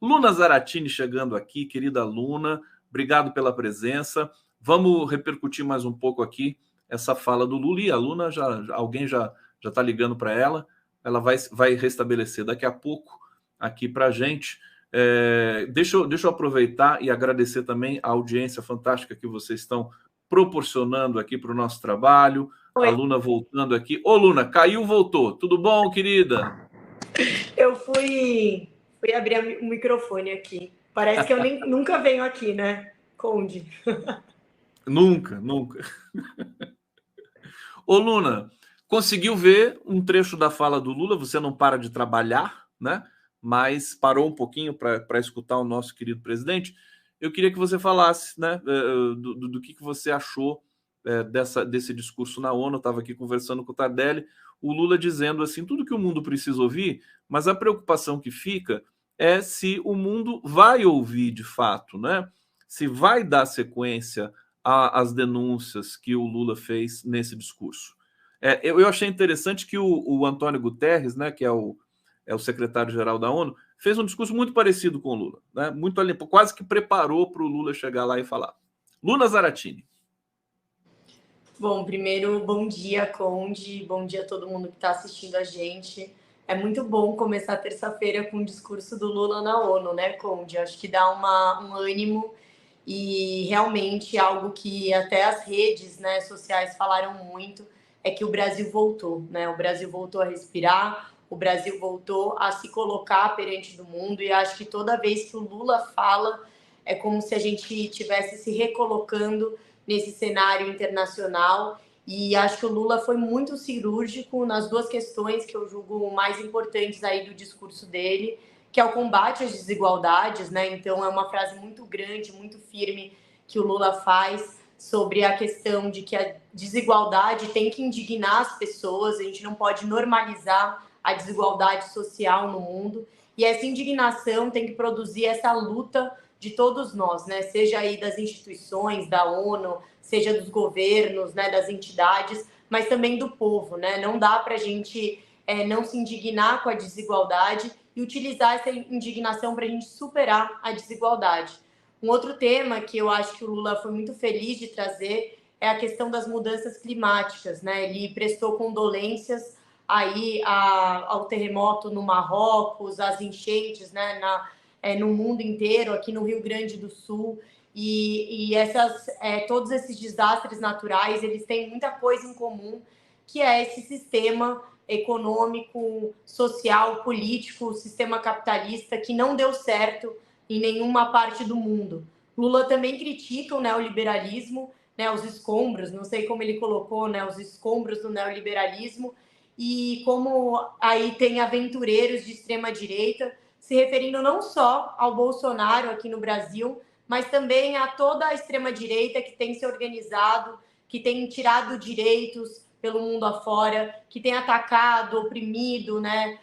Luna Zaratini chegando aqui, querida Luna, obrigado pela presença. Vamos repercutir mais um pouco aqui essa fala do Lula. E a Luna, alguém já está ligando para ela. Ela vai restabelecer daqui a pouco aqui para a gente. Deixa eu aproveitar e agradecer também a audiência fantástica que vocês estão proporcionando aqui para o nosso trabalho. Oi. A Luna voltando aqui. Ô, Luna, caiu, voltou. Tudo bom, querida? Eu fui abrir o microfone aqui. Parece que eu nunca venho aqui, né, Conde? Nunca. Ô, Luna, conseguiu ver um trecho da fala do Lula? Você não para de trabalhar, né? Mas parou um pouquinho para escutar o nosso querido presidente. Eu queria que você falasse, né, do que você achou desse discurso na ONU. Eu estava aqui conversando com o Tardelli, o Lula dizendo assim, tudo que o mundo precisa ouvir, mas a preocupação que fica é se o mundo vai ouvir de fato, né? Se vai dar sequência às denúncias que o Lula fez nesse discurso. Eu achei interessante que o Antônio Guterres, né, que é o secretário-geral da ONU, fez um discurso muito parecido com o Lula, né? Muito ali, quase que preparou para o Lula chegar lá e falar. Luna Zaratini. Bom, primeiro, bom dia, Conde. Bom dia a todo mundo que está assistindo a gente. É muito bom começar a terça-feira com o discurso do Lula na ONU, né, Conde? Acho que dá um ânimo e realmente algo que até as redes, né, sociais falaram muito é que o Brasil voltou, né? O Brasil voltou a respirar, o Brasil voltou a se colocar perante do mundo e acho que toda vez que o Lula fala é como se a gente estivesse se recolocando nesse cenário internacional e acho que o Lula foi muito cirúrgico nas duas questões que eu julgo mais importantes aí do discurso dele, que é o combate às desigualdades, né? Então é uma frase muito grande, muito firme que o Lula faz sobre a questão de que a desigualdade tem que indignar as pessoas, a gente não pode normalizar a desigualdade social no mundo, e essa indignação tem que produzir essa luta de todos nós, né? Seja aí das instituições, da ONU, seja dos governos, né, das entidades, mas também do povo, né? Não dá para a gente não se indignar com a desigualdade e utilizar essa indignação para a gente superar a desigualdade. Um outro tema que eu acho que o Lula foi muito feliz de trazer é a questão das mudanças climáticas, né? Ele prestou condolências aí ao terremoto no Marrocos, às enchentes, né, no mundo inteiro, aqui no Rio Grande do Sul, e todos esses desastres naturais, eles têm muita coisa em comum, que é esse sistema econômico, social, político, sistema capitalista que não deu certo em nenhuma parte do mundo. Lula também critica o neoliberalismo, né, os escombros, não sei como ele colocou, né, os escombros do neoliberalismo, e como aí tem aventureiros de extrema direita se referindo não só ao Bolsonaro aqui no Brasil, mas também a toda a extrema direita que tem se organizado, que tem tirado direitos pelo mundo afora, que tem atacado, oprimido, né,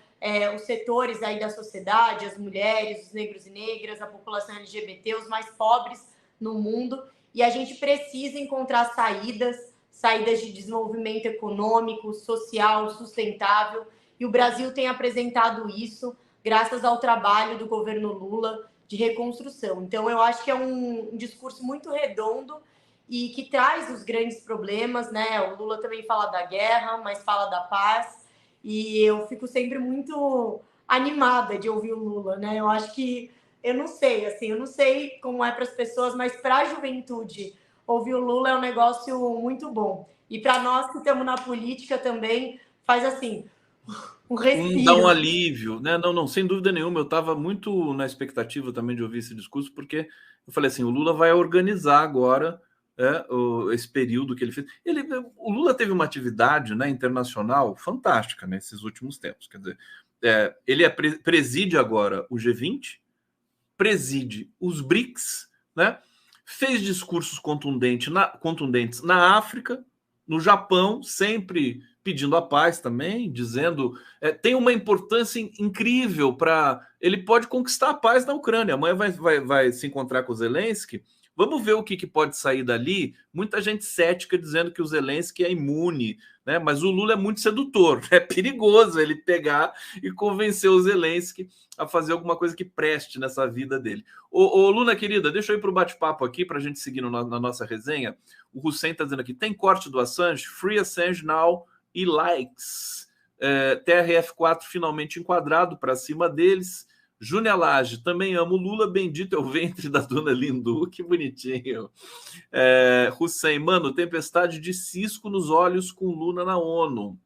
os setores aí da sociedade, as mulheres, os negros e negras, a população LGBT, os mais pobres no mundo. E a gente precisa encontrar saídas de desenvolvimento econômico, social, sustentável. E o Brasil tem apresentado isso graças ao trabalho do governo Lula de reconstrução. Então, eu acho que é um discurso muito redondo e que traz os grandes problemas, né? O Lula também fala da guerra, mas fala da paz. E eu fico sempre muito animada de ouvir o Lula, né? Eu acho que, eu não sei como é para as pessoas, mas para a juventude, ouvir o Lula é um negócio muito bom. E para nós que estamos na política também, faz assim, um respiro. Dá um alívio, né? Não, sem dúvida nenhuma. Eu estava muito na expectativa também de ouvir esse discurso, porque eu falei assim: o Lula vai organizar agora esse período que ele fez. O Lula teve uma atividade, né, internacional fantástica nesses últimos tempos. Quer dizer, ele preside agora o G20, preside os BRICS, né? Fez discursos contundentes na África, no Japão, sempre pedindo a paz também, dizendo tem uma importância incrível para... Ele pode conquistar a paz na Ucrânia. Amanhã vai se encontrar com o Zelensky. Vamos ver o que pode sair dali. Muita gente cética dizendo que o Zelensky é imune, né? Mas o Lula é muito sedutor, é perigoso ele pegar e convencer o Zelensky a fazer alguma coisa que preste nessa vida dele. Ô Luna, querida, deixa eu ir para o bate-papo aqui para a gente seguir na nossa resenha. O Hussein está dizendo aqui, tem corte do Assange? Free Assange now e likes. TRF4 finalmente enquadrado para cima deles. Júnior Lage, também amo Lula, bendito é o ventre da dona Lindu, que bonitinho. Hussein, mano, tempestade de cisco nos olhos com Lula na ONU.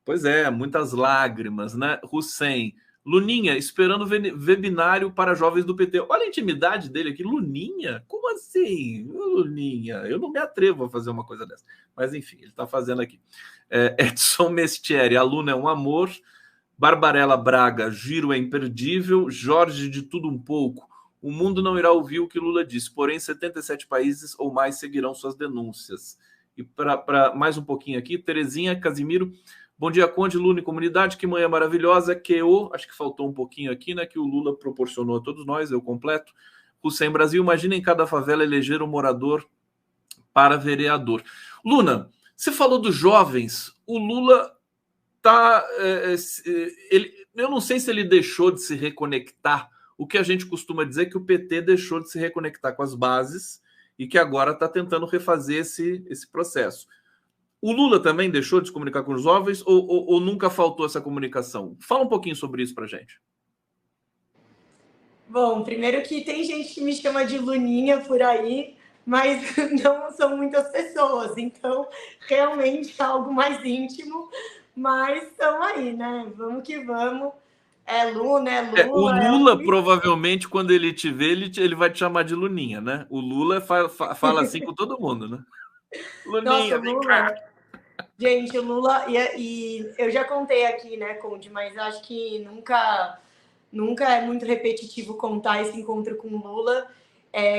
Pois é, muitas lágrimas, né? Hussein, Luninha, esperando webinário para jovens do PT. Olha a intimidade dele aqui. Luninha? Como assim? Luninha, eu não me atrevo a fazer uma coisa dessa. Mas enfim, ele está fazendo aqui. Edson Mestieri, aluno é um amor. Barbarella Braga, giro é imperdível. Jorge, de tudo um pouco. O mundo não irá ouvir o que Lula disse, porém 77 países ou mais seguirão suas denúncias. E para mais um pouquinho aqui, Terezinha Casimiro. Bom dia, Conde, Lula e comunidade. Que manhã maravilhosa. Acho que faltou um pouquinho aqui, né? Que o Lula proporcionou a todos nós, eu completo. Hussein Brasil, imagina em cada favela eleger um morador para vereador. Luna, você falou dos jovens. O Lula tá. Eu não sei se ele deixou de se reconectar. O que a gente costuma dizer é que o PT deixou de se reconectar com as bases e que agora está tentando refazer esse processo. O Lula também deixou de se comunicar com os jovens ou nunca faltou essa comunicação? Fala um pouquinho sobre isso para a gente. Bom, primeiro que tem gente que me chama de Luninha por aí, mas não são muitas pessoas, então realmente é algo mais íntimo, mas estamos aí, né? Vamos que vamos. É Luna, é O Lula. Lula, provavelmente, quando ele te vê, ele vai te chamar de Luninha, né? O Lula fala assim com todo mundo, né? Nossa, Luninha, o vem Lula. cá. Gente, o Lula, e eu já contei aqui, né, Conde, mas acho que nunca é muito repetitivo contar esse encontro com o Lula.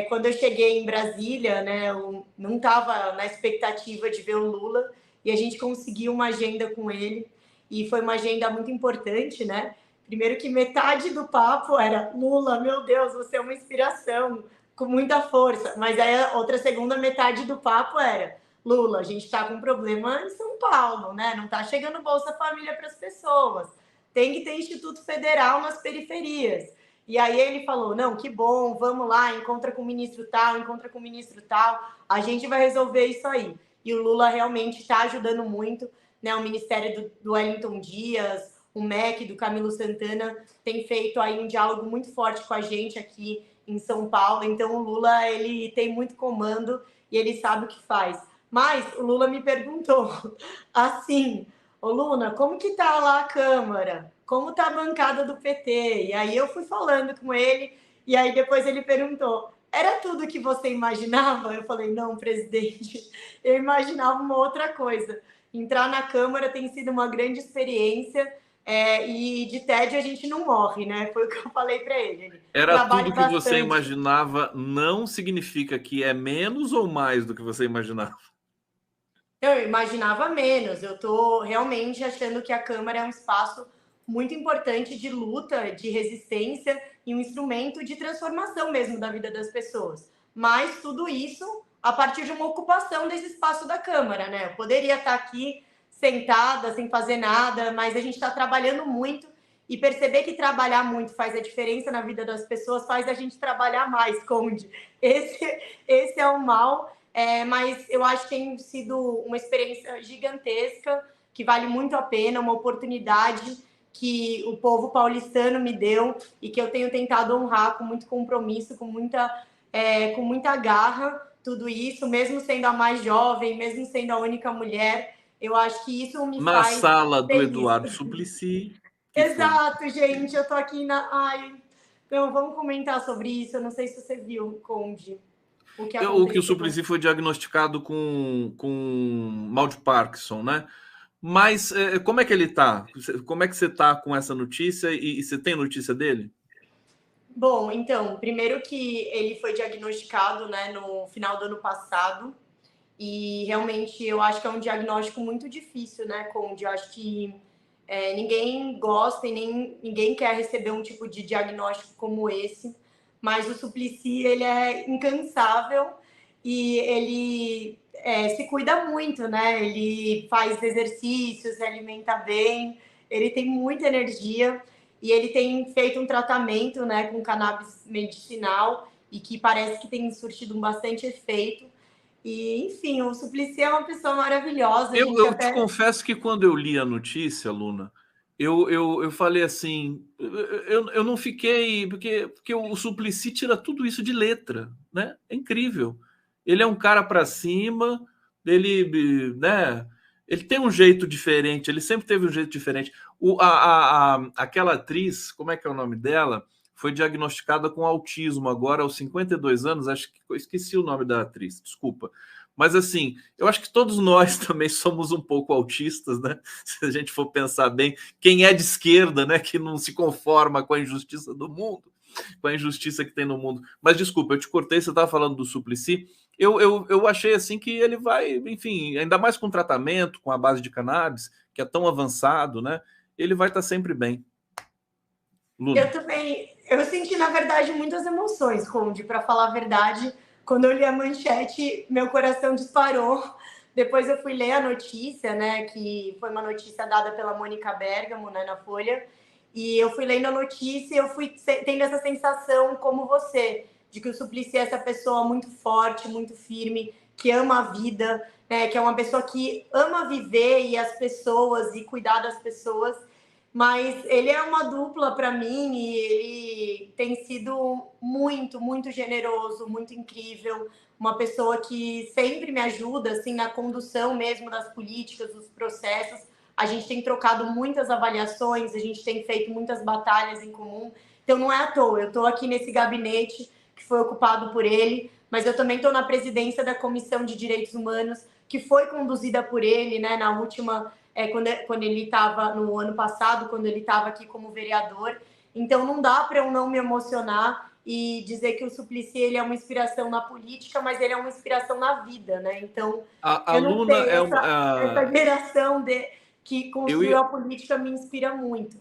Quando eu cheguei em Brasília, né, eu não estava na expectativa de ver o Lula, e a gente conseguiu uma agenda com ele, e foi uma agenda muito importante, né? Primeiro que metade do papo era Lula, meu Deus, você é uma inspiração, com muita força. Mas aí a outra segunda metade do papo era Lula, a gente está com um problema em São Paulo, né? Não está chegando Bolsa Família para as pessoas. Tem que ter Instituto Federal nas periferias. E aí ele falou, não, que bom, vamos lá, encontra com o ministro tal, encontra com o ministro tal, a gente vai resolver isso aí. E o Lula realmente está ajudando muito, né? O Ministério do Wellington Dias, o MEC do Camilo Santana tem feito aí um diálogo muito forte com a gente aqui em São Paulo. Então o Lula, ele tem muito comando e ele sabe o que faz. Mas o Lula me perguntou assim, ô Luna, como que tá lá a Câmara? Como tá a bancada do PT? E aí eu fui falando com ele, e aí depois ele perguntou, era tudo que você imaginava? Eu falei, não, presidente, eu imaginava uma outra coisa. Entrar na Câmara tem sido uma grande experiência, e de tédio a gente não morre, né? Foi o que eu falei para ele. Era Trabalhe tudo que você bastante. imaginava, não significa que é menos ou mais do que você imaginava. Eu imaginava menos. Eu estou realmente achando que a Câmara é um espaço muito importante de luta, de resistência e um instrumento de transformação mesmo da vida das pessoas. Mas tudo isso a partir de uma ocupação desse espaço da Câmara, né? Eu poderia estar aqui sentada, sem fazer nada, mas a gente está trabalhando muito e perceber que trabalhar muito faz a diferença na vida das pessoas faz a gente trabalhar mais, Conde. Esse é o mal. Mas eu acho que tem sido uma experiência gigantesca, que vale muito a pena, uma oportunidade que o povo paulistano me deu e que eu tenho tentado honrar com muito compromisso, com muita garra, tudo isso, mesmo sendo a mais jovem, mesmo sendo a única mulher, eu acho que isso me Na faz sala do feliz. Eduardo Suplicy. Exato, gente, eu tô aqui na... Ai, então vamos comentar sobre isso, eu não sei se você viu, Conde. O que O aconteceu. Suplicy foi diagnosticado com mal de Parkinson, né? Mas como é que ele tá? Como é que você tá com essa notícia e você tem notícia dele? Bom, então, primeiro que ele foi diagnosticado, né, no final do ano passado, e realmente eu acho que é um diagnóstico muito difícil, né, Conde? Eu acho que ninguém gosta e nem ninguém quer receber um tipo de diagnóstico como esse, mas o Suplicy, ele é incansável e ele se cuida muito, né? Ele faz exercícios, se alimenta bem, ele tem muita energia e ele tem feito um tratamento, né, com cannabis medicinal e que parece que tem surtido um bastante efeito. E, enfim, o Suplicy é uma pessoa maravilhosa. A gente Eu te até confesso que quando eu li a notícia, Luna, eu falei assim, eu não fiquei, porque o Suplicy tira tudo isso de letra, né? É incrível. Ele é um cara para cima, né? Ele tem um jeito diferente, ele sempre teve um jeito diferente. Aquela atriz, como é que é o nome dela? Foi diagnosticada com autismo agora aos 52 anos, acho que eu esqueci o nome da atriz, desculpa. Mas assim, eu acho que todos nós também somos um pouco autistas, né? Se a gente for pensar bem, quem é de esquerda, né, que não se conforma com a injustiça do mundo, com a injustiça que tem no mundo. Mas desculpa, eu te cortei, você estava falando do Suplicy. Eu achei assim que ele vai, enfim, ainda mais com tratamento, com a base de cannabis, que é tão avançado, né? Ele vai estar sempre bem. eu Luna. também, eu senti, na verdade, muitas emoções, Conde, para falar a verdade. Quando eu li a manchete, meu coração disparou. Depois eu fui ler a notícia, né, que foi uma notícia dada pela Mônica Bergamo, né, na Folha, e eu fui lendo a notícia e eu fui tendo essa sensação, como você, de que o Suplicy é essa pessoa muito forte, muito firme, que ama a vida, né, que é uma pessoa que ama viver e as pessoas e cuidar das pessoas. Mas ele é uma dupla para mim e ele tem sido muito, muito generoso, muito incrível, uma pessoa que sempre me ajuda assim na condução mesmo das políticas, dos processos. A gente tem trocado muitas avaliações, a gente tem feito muitas batalhas em comum. Então não é à toa, eu estou aqui nesse gabinete que foi ocupado por ele, mas eu também estou na presidência da Comissão de Direitos Humanos, que foi conduzida por ele, né, na última quando ele estava no ano passado, quando ele estava aqui como vereador. Então não dá para eu não me emocionar e dizer que o Suplicy ele é uma inspiração na política, mas ele é uma inspiração na vida, né? Então A eu não Luna sei, é essa uma. geração que Eu construiu ia, a política me inspira muito.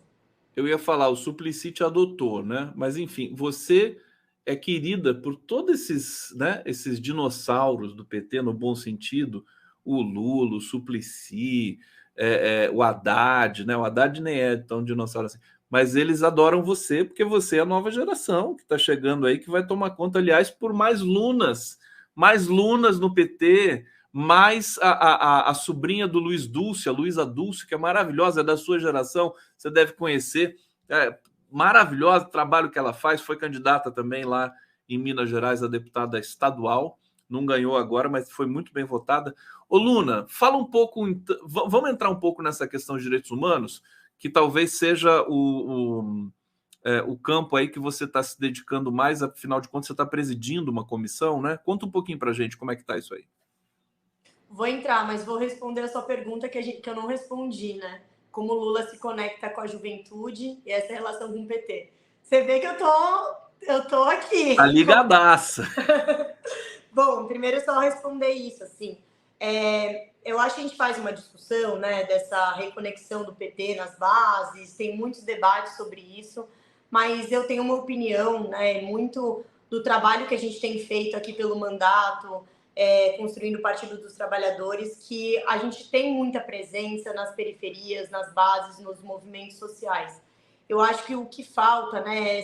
eu ia falar, o Suplicy te adotou, né? Mas enfim, você é querida por todos esses, né, esses dinossauros do PT, no bom sentido, o Lula, o Suplicy, o Haddad, né? O Haddad nem é tão dinossauro assim, mas eles adoram você porque você é a nova geração que está chegando aí, que vai tomar conta, aliás, por mais lunas no PT, mais a sobrinha do Luiz Dulce, a Luísa Dulce, que é maravilhosa, é da sua geração, você deve conhecer. Maravilhosa o trabalho que ela faz, foi candidata também lá em Minas Gerais a deputada estadual, não ganhou agora, mas foi muito bem votada. Ô Luna, fala um pouco, vamos entrar um pouco nessa questão de direitos humanos, que talvez seja o campo aí que você está se dedicando mais, afinal de contas você está presidindo uma comissão, né? Conta um pouquinho para a gente como é que está isso aí. Vou entrar, mas vou responder a sua pergunta que eu não respondi, né? Como o Lula se conecta com a juventude e essa relação com o PT. Você vê que eu tô Tá aqui. ligadaça. Bom, primeiro só responder isso, assim. Eu acho que a gente faz uma discussão, né, dessa reconexão do PT nas bases, tem muitos debates sobre isso, mas eu tenho uma opinião, né, muito do trabalho que a gente tem feito aqui pelo mandato, construindo o Partido dos Trabalhadores, que a gente tem muita presença nas periferias, nas bases, nos movimentos sociais. Eu acho que o que falta, né,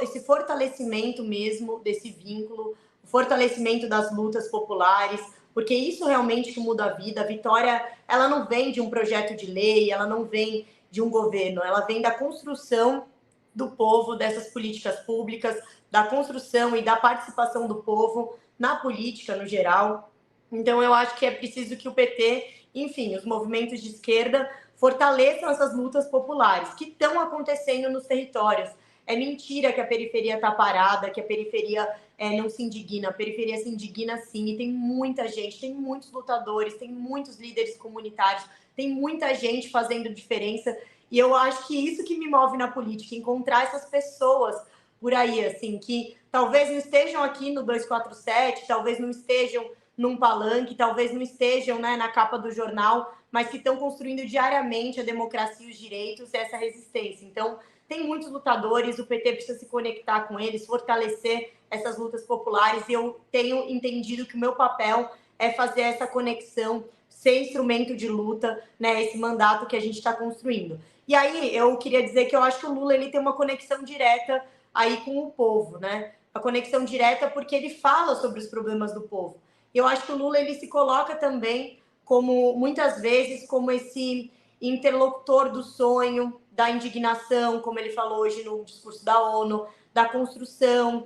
esse fortalecimento mesmo desse vínculo, o fortalecimento das lutas populares, porque isso realmente que muda a vida. A vitória, ela não vem de um projeto de lei, ela não vem de um governo, ela vem da construção do povo, dessas políticas públicas, da construção e da participação do povo na política no geral. Então eu acho que é preciso que o PT, enfim, os movimentos de esquerda fortaleçam essas lutas populares que estão acontecendo nos territórios. É mentira que a periferia está parada, que a periferia não se indigna. A periferia se indigna sim, e tem muita gente, tem muitos lutadores, tem muitos líderes comunitários, tem muita gente fazendo diferença. E eu acho que isso que me move na política, encontrar essas pessoas por aí, assim, que talvez não estejam aqui no 247, talvez não estejam num palanque, talvez não estejam, né, na capa do jornal, mas que estão construindo diariamente a democracia e os direitos e essa resistência. Então, tem muitos lutadores, o PT precisa se conectar com eles, fortalecer essas lutas populares, e eu tenho entendido que o meu papel é fazer essa conexão, ser instrumento de luta, né, esse mandato que a gente está construindo. E aí eu queria dizer que eu acho que o Lula ele tem uma conexão direta aí com o povo, né? A conexão direta porque ele fala sobre os problemas do povo. Eu acho que o Lula ele se coloca também como, muitas vezes, como esse interlocutor do sonho, da indignação, como ele falou hoje no discurso da ONU, da construção,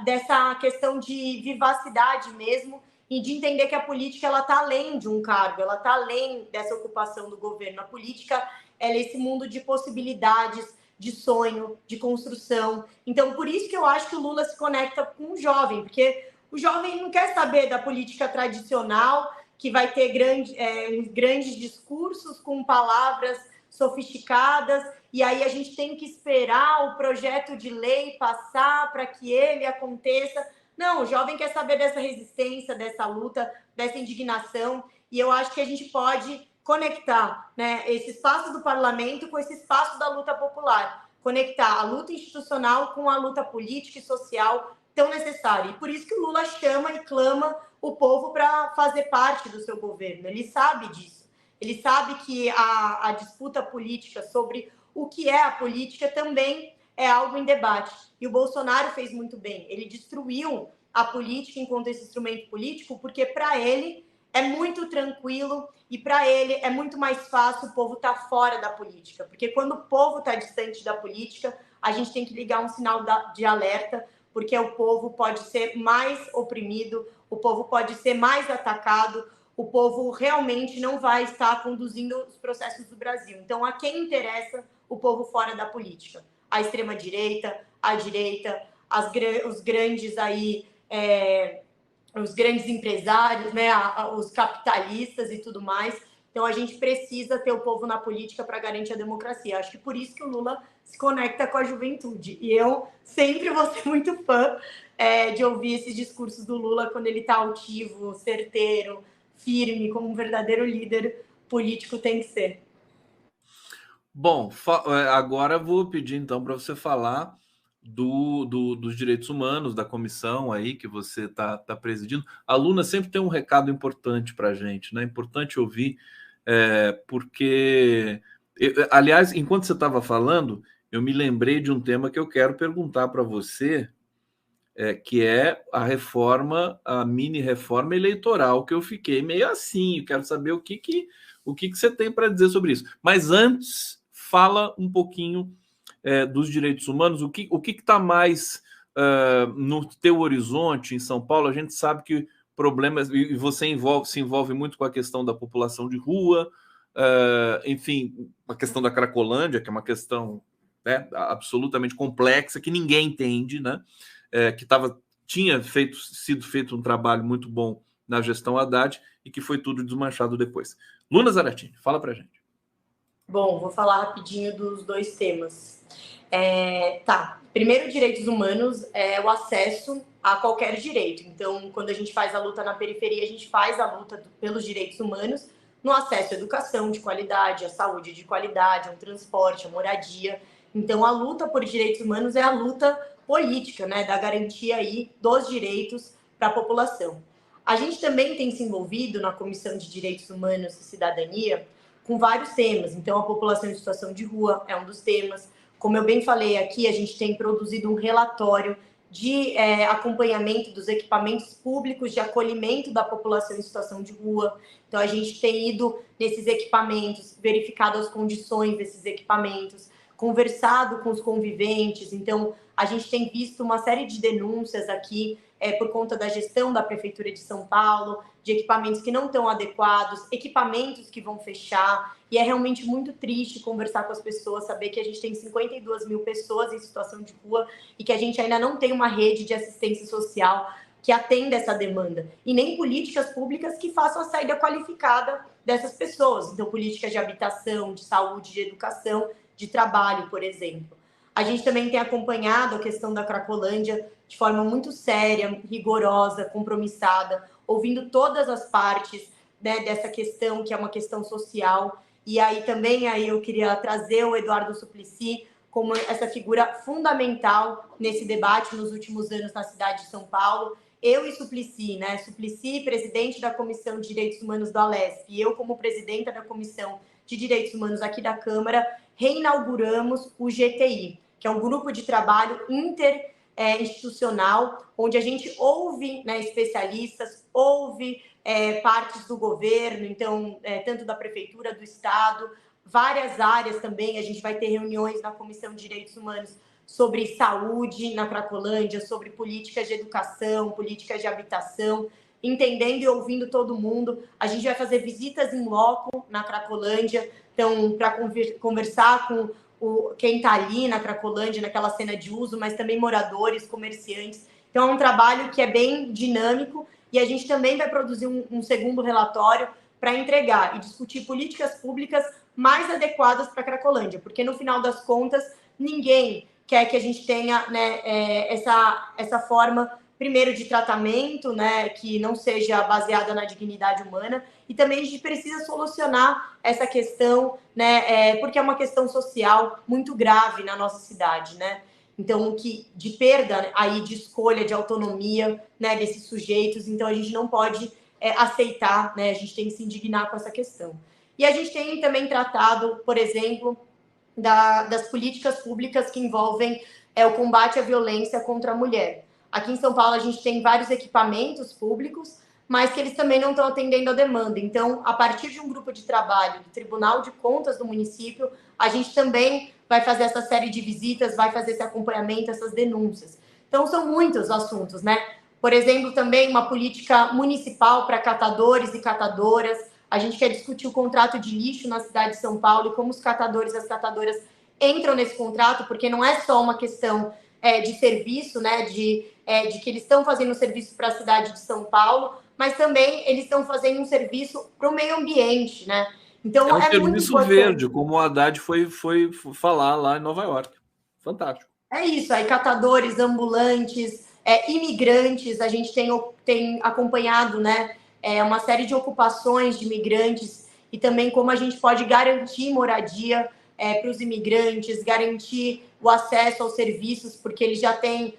dessa questão de vivacidade mesmo, e de entender que a política ela está além de um cargo, ela está além dessa ocupação do governo. A política ela é esse mundo de possibilidades, de sonho, de construção. Então, por isso que eu acho que o Lula se conecta com o jovem, porque o jovem não quer saber da política tradicional, que vai ter grandes discursos com palavras sofisticadas, e aí a gente tem que esperar o projeto de lei passar para que ele aconteça. Não, o jovem quer saber dessa resistência, dessa luta, dessa indignação, e eu acho que a gente pode conectar, né, esse espaço do parlamento com esse espaço da luta popular, conectar a luta institucional com a luta política e social tão necessária. E por isso que o Lula chama e clama o povo para fazer parte do seu governo. Ele sabe disso. Ele sabe que a disputa política sobre o que é a política também é algo em debate. E o Bolsonaro fez muito bem. Ele destruiu a política enquanto esse instrumento político, porque para ele é muito tranquilo e para ele é muito mais fácil o povo estar fora da política. Porque quando o povo está distante da política, a gente tem que ligar um sinal de alerta, porque o povo pode ser mais oprimido, o povo pode ser mais atacado, o povo realmente não vai estar conduzindo os processos do Brasil. Então, a quem interessa o povo fora da política? A extrema-direita, a direita, os grandes aí, os grandes empresários, né, os capitalistas e tudo mais. Então, a gente precisa ter o povo na política para garantir a democracia. Acho que por isso que o Lula se conecta com a juventude. E eu sempre vou ser muito fã de ouvir esses discursos do Lula quando ele está altivo, certeiro, firme, como um verdadeiro líder político tem que ser. Bom, agora vou pedir então para você falar dos direitos humanos, da comissão aí que você está presidindo. A Luna sempre tem um recado importante para a gente, né? Importante ouvir, porque, aliás, enquanto você estava falando, eu me lembrei de um tema que eu quero perguntar para você, que é a mini reforma eleitoral, que eu fiquei meio assim, eu quero saber o que você tem para dizer sobre isso. Mas antes, fala um pouquinho dos direitos humanos, o que está mais no teu horizonte em São Paulo. A gente sabe que problemas, e você se envolve muito com a questão da população de rua, enfim, a questão da Cracolândia, que é uma questão, né, absolutamente complexa, que ninguém entende, né? Que tinha sido feito um trabalho muito bom na gestão Haddad e que foi tudo desmanchado depois. Luna Zaratini, fala pra gente. Bom, vou falar rapidinho dos dois temas. Primeiro, direitos humanos é o acesso a qualquer direito. Então, quando a gente faz a luta na periferia, a gente faz a luta pelos direitos humanos no acesso à educação de qualidade, à saúde de qualidade, ao transporte, à moradia. Então, a luta por direitos humanos é a luta política, né, da garantia aí dos direitos para a população. A gente também tem se envolvido na Comissão de Direitos Humanos e Cidadania com vários temas. Então, a população em situação de rua é um dos temas. Como eu bem falei aqui, a gente tem produzido um relatório de acompanhamento dos equipamentos públicos de acolhimento da população em situação de rua. Então, a gente tem ido nesses equipamentos, verificado as condições desses equipamentos, conversado com os conviventes. Então, a gente tem visto uma série de denúncias aqui por conta da gestão da Prefeitura de São Paulo, de equipamentos que não estão adequados, equipamentos que vão fechar. E é realmente muito triste conversar com as pessoas, saber que a gente tem 52 mil pessoas em situação de rua e que a gente ainda não tem uma rede de assistência social que atenda essa demanda. E nem políticas públicas que façam a saída qualificada dessas pessoas. Então, políticas de habitação, de saúde, de educação, de trabalho, por exemplo. A gente também tem acompanhado a questão da Cracolândia de forma muito séria, rigorosa, compromissada, ouvindo todas as partes, né, dessa questão, que é uma questão social. E aí também eu queria trazer o Eduardo Suplicy como essa figura fundamental nesse debate nos últimos anos na cidade de São Paulo. Eu e Suplicy, né? Suplicy, presidente da Comissão de Direitos Humanos do Alesp, e eu, como presidenta da Comissão de Direitos Humanos aqui da Câmara, reinauguramos o GTI, que é um grupo de trabalho interinstitucional, onde a gente ouve, né, especialistas, ouve partes do governo, então, tanto da Prefeitura, do Estado, várias áreas também. A gente vai ter reuniões na Comissão de Direitos Humanos sobre saúde na Cracolândia, sobre políticas de educação, políticas de habitação, entendendo e ouvindo todo mundo. A gente vai fazer visitas em loco na Cracolândia, então, para conversar com quem está ali na Cracolândia, naquela cena de uso, mas também moradores, comerciantes. Então, é um trabalho que é bem dinâmico, e a gente também vai produzir um segundo relatório para entregar e discutir políticas públicas mais adequadas para a Cracolândia, porque, no final das contas, ninguém quer que a gente tenha, né, essa forma, primeiro, de tratamento, né, que não seja baseada na dignidade humana, e também a gente precisa solucionar essa questão, né, porque é uma questão social muito grave na nossa cidade, né? Então, de perda aí de escolha, de autonomia, né, desses sujeitos. Então, a gente não pode aceitar, né? A gente tem que se indignar com essa questão. E a gente tem também tratado, por exemplo, das políticas públicas que envolvem o combate à violência contra a mulher. Aqui em São Paulo, a gente tem vários equipamentos públicos, mas que eles também não estão atendendo a demanda. Então, a partir de um grupo de trabalho do Tribunal de Contas do município, a gente também vai fazer essa série de visitas, vai fazer esse acompanhamento, essas denúncias. Então, são muitos assuntos, né? Por exemplo, também uma política municipal para catadores e catadoras. A gente quer discutir o contrato de lixo na cidade de São Paulo e como os catadores e as catadoras entram nesse contrato, porque não é só uma questão de serviço, né? De que eles estão fazendo um serviço para a cidade de São Paulo, mas também eles estão fazendo um serviço para o meio ambiente, né? Então, é um muito serviço importante. verde, como o Haddad foi falar lá em Nova York. Fantástico. É isso, aí catadores, ambulantes, imigrantes. A gente tem acompanhado, né, uma série de ocupações de imigrantes, e também como a gente pode garantir moradia para os imigrantes, garantir o acesso aos serviços, porque eles já têm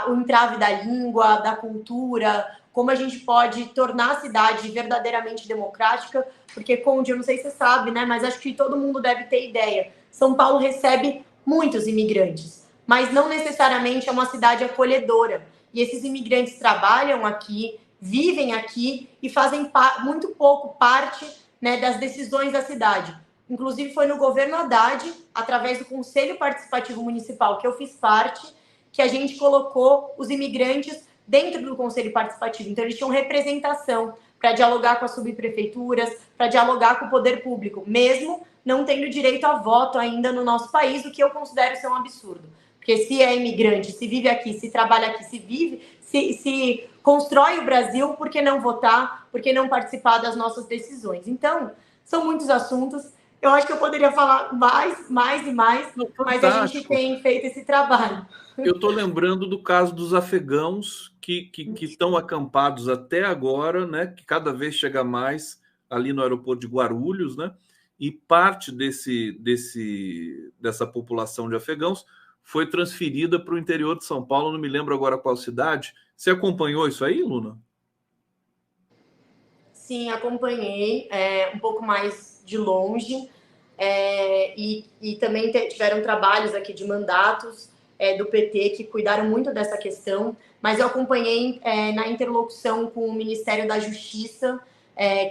o entrave da língua, da cultura, como a gente pode tornar a cidade verdadeiramente democrática, porque, Conde, eu não sei se você sabe, né, mas acho que todo mundo deve ter ideia. São Paulo recebe muitos imigrantes, mas não necessariamente é uma cidade acolhedora. E esses imigrantes trabalham aqui, vivem aqui e fazem muito pouco parte, né, das decisões da cidade. Inclusive, foi no governo Haddad, através do Conselho Participativo Municipal, que eu fiz parte, que a gente colocou os imigrantes dentro do Conselho Participativo. Então, eles tinham representação para dialogar com as subprefeituras, para dialogar com o poder público, mesmo não tendo direito a voto ainda no nosso país, o que eu considero ser um absurdo. Porque se é imigrante, se vive aqui, se trabalha aqui, se constrói o Brasil, por que não votar? Por que não participar das nossas decisões? Então, são muitos assuntos. Eu acho que eu poderia falar mais e mais, mas a gente tem feito esse trabalho. Eu estou lembrando do caso dos afegãos que estão acampados até agora, né? Que cada vez chega mais ali no aeroporto de Guarulhos, né? E parte dessa população de afegãos foi transferida para o interior de São Paulo, não me lembro agora qual cidade. Você acompanhou isso aí, Luna? Sim, acompanhei um pouco mais de longe, e também tiveram trabalhos aqui de mandatos do PT que cuidaram muito dessa questão, mas eu acompanhei na interlocução com o Ministério da Justiça,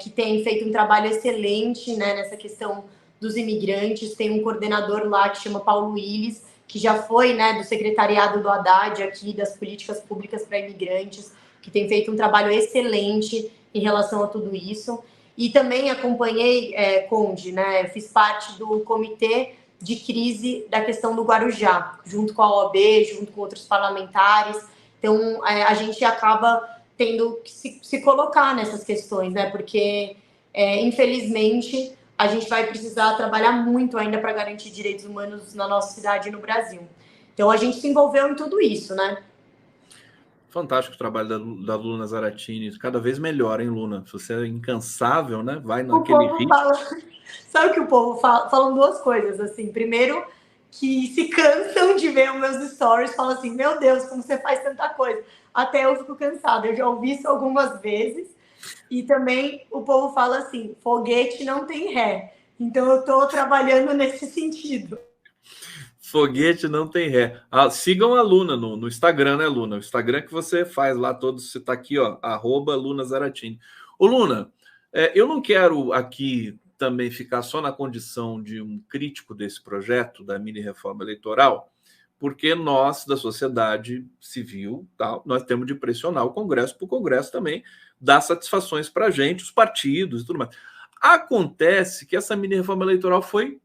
que tem feito um trabalho excelente, né, nessa questão dos imigrantes. Tem um coordenador lá que chama Paulo Willis, que já foi, né, do secretariado do Haddad aqui, das políticas públicas para imigrantes, que tem feito um trabalho excelente em relação a tudo isso. E também acompanhei, Conde, né, fiz parte do comitê de crise da questão do Guarujá, junto com a OAB, junto com outros parlamentares. Então, a gente acaba tendo que se colocar nessas questões, né, porque, infelizmente, a gente vai precisar trabalhar muito ainda para garantir direitos humanos na nossa cidade e no Brasil. Então, a gente se envolveu em tudo isso, né? Fantástico o trabalho da Luna Zaratini, cada vez melhor, hein, Luna? Se você é incansável, né? Vai naquele ritmo. Sabe o que o povo fala? Falam duas coisas, assim. Primeiro, que se cansam de ver os meus stories, falam assim, meu Deus, como você faz tanta coisa. Até eu fico cansada, eu já ouvi isso algumas vezes. E também o povo fala assim, foguete não tem ré. Então eu estou trabalhando nesse sentido. Foguete não tem ré. Sigam a Luna no Instagram, né, Luna? O Instagram que você faz lá todos, você está aqui, ó, @LunaZaratini. Ô, Luna, eu não quero aqui também ficar só na condição de um crítico desse projeto da mini reforma eleitoral, porque nós, da sociedade civil, tal, nós temos de pressionar o Congresso para o Congresso também dar satisfações para a gente, os partidos e tudo mais. Acontece que essa mini reforma eleitoral foi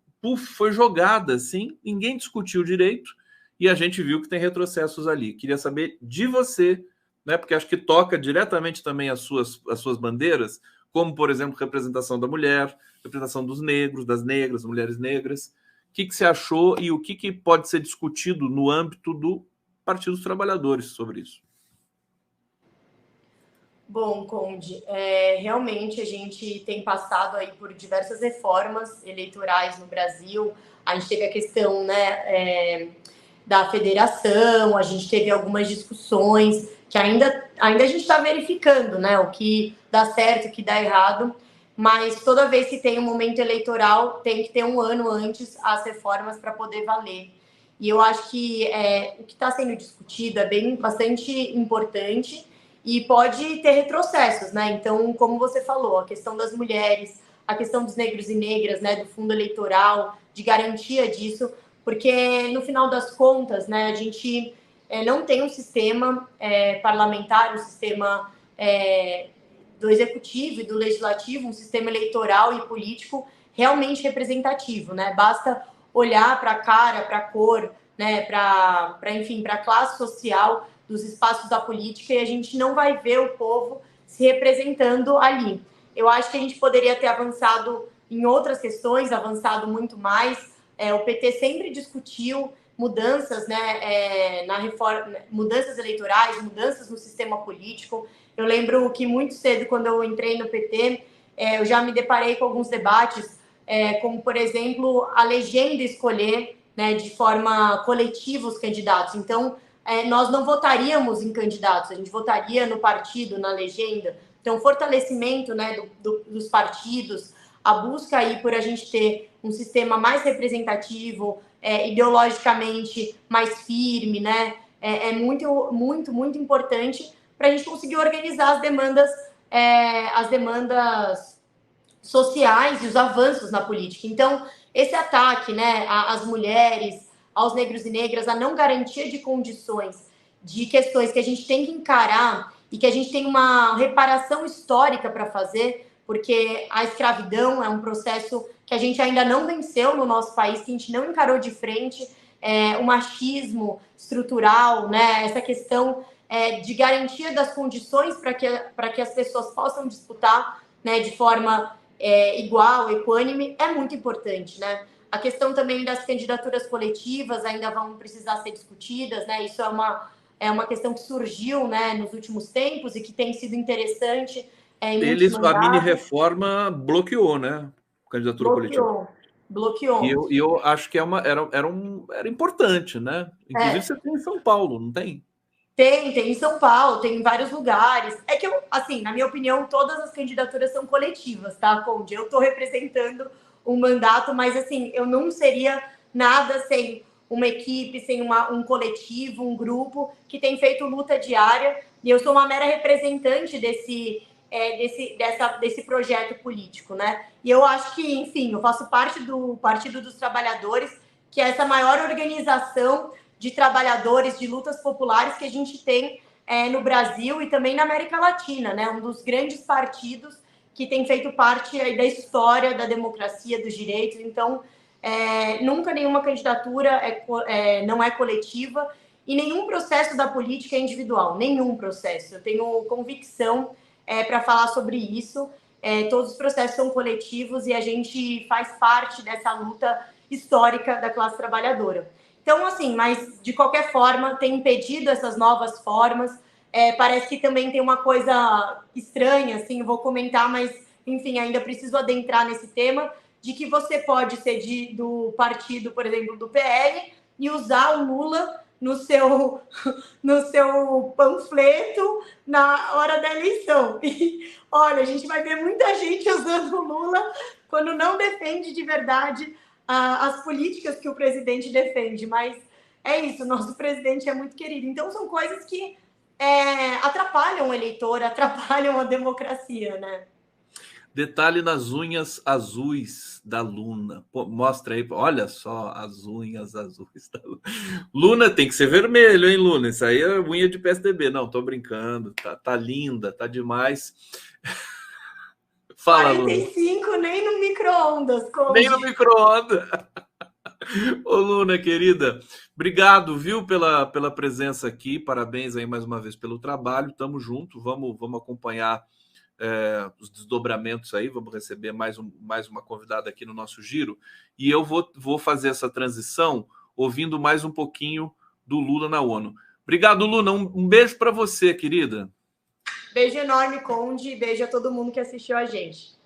jogada assim, ninguém discutiu direito e a gente viu que tem retrocessos ali. Queria saber de você, né? Porque acho que toca diretamente também as suas bandeiras, como, por exemplo, representação da mulher, representação dos negros, das negras, mulheres negras. O que você achou e o que pode ser discutido no âmbito do Partido dos Trabalhadores sobre isso? Bom, Conde, realmente a gente tem passado aí por diversas reformas eleitorais no Brasil. A gente teve a questão, né, da federação, a gente teve algumas discussões que ainda a gente está verificando, né, o que dá certo, o que dá errado, mas toda vez que tem um momento eleitoral, tem que ter um ano antes as reformas para poder valer. E eu acho que o que está sendo discutido é bastante importante, e pode ter retrocessos, né? Então, como você falou, a questão das mulheres, a questão dos negros e negras, né, do fundo eleitoral, de garantia disso, porque no final das contas, né, a gente não tem um sistema parlamentar, um sistema do executivo e do legislativo, um sistema eleitoral e político realmente representativo, né? Basta olhar para a cara, para a cor, né, enfim, para a classe social dos espaços da política, e a gente não vai ver o povo se representando ali. Eu acho que a gente poderia ter avançado em outras questões, avançado muito mais. O PT sempre discutiu mudanças, né, na reforma, mudanças eleitorais, mudanças no sistema político. Eu lembro que muito cedo, quando eu entrei no PT, eu já me deparei com alguns debates, como, por exemplo, a legenda escolher, né, de forma coletiva os candidatos. Então, nós não votaríamos em candidatos, a gente votaria no partido, na legenda. Então, fortalecimento, né, dos partidos, a busca aí por a gente ter um sistema mais representativo, ideologicamente mais firme, né, é muito, muito, muito importante para a gente conseguir organizar as demandas sociais e os avanços na política. Então, esse ataque, né, às mulheres, aos negros e negras, a não garantia de condições, de questões que a gente tem que encarar e que a gente tem uma reparação histórica para fazer, porque a escravidão é um processo que a gente ainda não venceu no nosso país, que a gente não encarou de frente, o machismo estrutural, né, essa questão de garantia das condições para que as pessoas possam disputar, né, de forma igual, equânime, é muito importante, né? A questão também das candidaturas coletivas ainda vão precisar ser discutidas, né? Isso é uma questão que surgiu, né, nos últimos tempos e que tem sido interessante em muitos A mini mandatos. reforma bloqueou, né? Candidatura coletiva. Bloqueou. E eu acho que era importante, né? Inclusive você tem em São Paulo, não tem? Tem em São Paulo, tem em vários lugares. É que assim, na minha opinião, todas as candidaturas são coletivas, tá, Conde? Eu estou representando um mandato, mas assim, eu não seria nada sem uma equipe, sem um coletivo, um grupo que tem feito luta diária, e eu sou uma mera representante desse projeto político, né? E eu acho que, enfim, eu faço parte do Partido dos Trabalhadores, que é essa maior organização de trabalhadores, de lutas populares que a gente tem no Brasil e também na América Latina, né? Um dos grandes partidos que tem feito parte aí da história da democracia, dos direitos. Então, nunca nenhuma candidatura não é coletiva e nenhum processo da política é individual, nenhum processo. Eu tenho convicção para falar sobre isso. Todos os processos são coletivos e a gente faz parte dessa luta histórica da classe trabalhadora. Então, assim, mas de qualquer forma, tem impedido essas novas formas. Parece que também tem uma coisa estranha, assim, eu vou comentar, mas, enfim, ainda preciso adentrar nesse tema, de que você pode ser do partido, por exemplo, do PL, e usar o Lula no seu panfleto na hora da eleição. E, olha, a gente vai ver muita gente usando o Lula quando não defende de verdade as políticas que o presidente defende. Mas é isso, nosso presidente é muito querido. Então, são coisas que atrapalham o eleitor, atrapalham a democracia, né? Detalhe nas unhas azuis da Luna. Pô, mostra aí, olha só as unhas azuis da Luna. Luna tem que ser vermelho, hein, Luna? Isso aí é unha de PSDB. Não, tô brincando. Tá linda, tá demais. Fala, 45, Luna. nem no micro-ondas, Nem no micro-ondas. Ô, Luna, querida, obrigado, viu, pela presença aqui. Parabéns aí mais uma vez pelo trabalho. Tamo junto, vamos acompanhar os desdobramentos aí. Vamos receber mais uma convidada aqui no nosso giro. E eu vou fazer essa transição ouvindo mais um pouquinho do Lula na ONU. Obrigado, Luna. Um beijo para você, querida. Beijo enorme, Conde. Beijo a todo mundo que assistiu a gente.